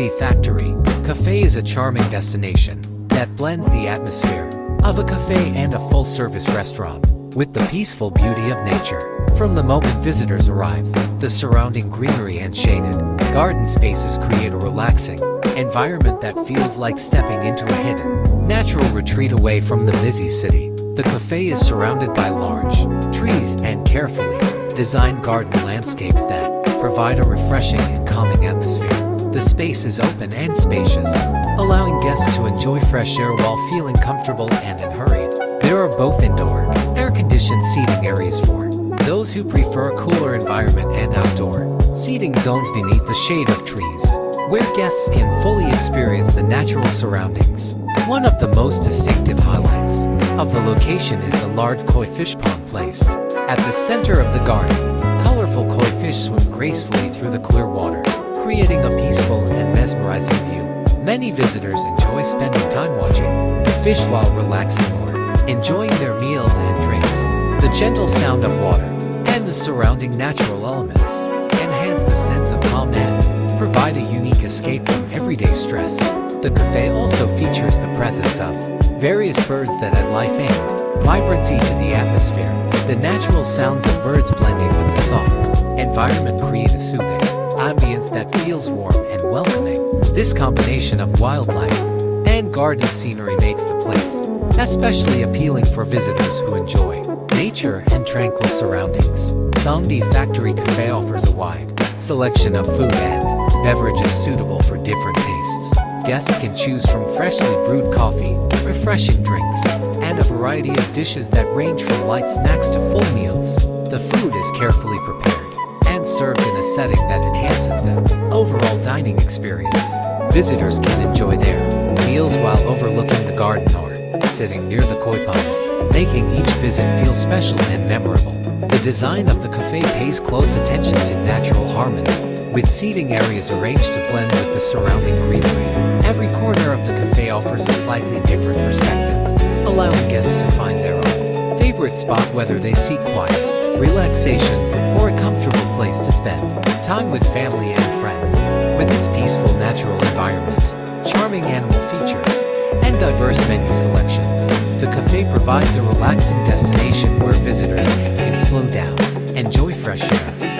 Thongdee Factory Cafe is a charming destination that blends the atmosphere of a cafe and a full-service restaurant with the peaceful beauty of nature. From the moment visitors arrive, the surrounding greenery and shaded garden spaces create a relaxing environment that feels like stepping into a hidden, natural retreat away from the busy city. The cafe is surrounded by large trees and carefully designed garden landscapes that provide a refreshing and calming atmosphere. The space is open and spacious, allowing guests to enjoy fresh air while feeling comfortable and unhurried. There are both indoor, air-conditioned seating areas for those who prefer a cooler environment and outdoor seating zones beneath the shade of trees, where guests can fully experience the natural surroundings. One of the most distinctive highlights of the location is the large koi fish pond placed at the center of the garden. Colorful koi fish swim gracefully through the clear water, creating a peaceful and mesmerizing view. Many visitors enjoy spending time watching the fish while relaxing or enjoying their meals and drinks. The gentle sound of water and the surrounding natural elements enhance the sense of calm and provide a unique escape from everyday stress. The cafe also features the presence of various birds that add life and vibrancy to the atmosphere. The natural sounds of birds blending with the soft environment create a soothing ambience that feels warm and welcoming. This combination of wildlife and garden scenery makes the place especially appealing for visitors who enjoy nature and tranquil surroundings. Thongdee Factory Cafe offers a wide selection of food and beverages suitable for different tastes. Guests can choose from freshly brewed coffee, refreshing drinks, and a variety of dishes that range from light snacks to full meals. The food is carefully prepared and served in a setting that enhances the overall dining experience. Visitors can enjoy their meals while overlooking the garden or sitting near the koi pond, making each visit feel special and memorable. The design of the cafe pays close attention to natural harmony, with seating areas arranged to blend with the surrounding greenery. Every corner of the cafe offers a slightly different perspective, allowing guests to find their own favorite spot whether they seek quiet, relaxation, or a comfortable place to spend time with family and friends. With its peaceful natural environment, charming animal features, and diverse menu selections, the cafe provides a relaxing destination where visitors can slow down, enjoy fresh air,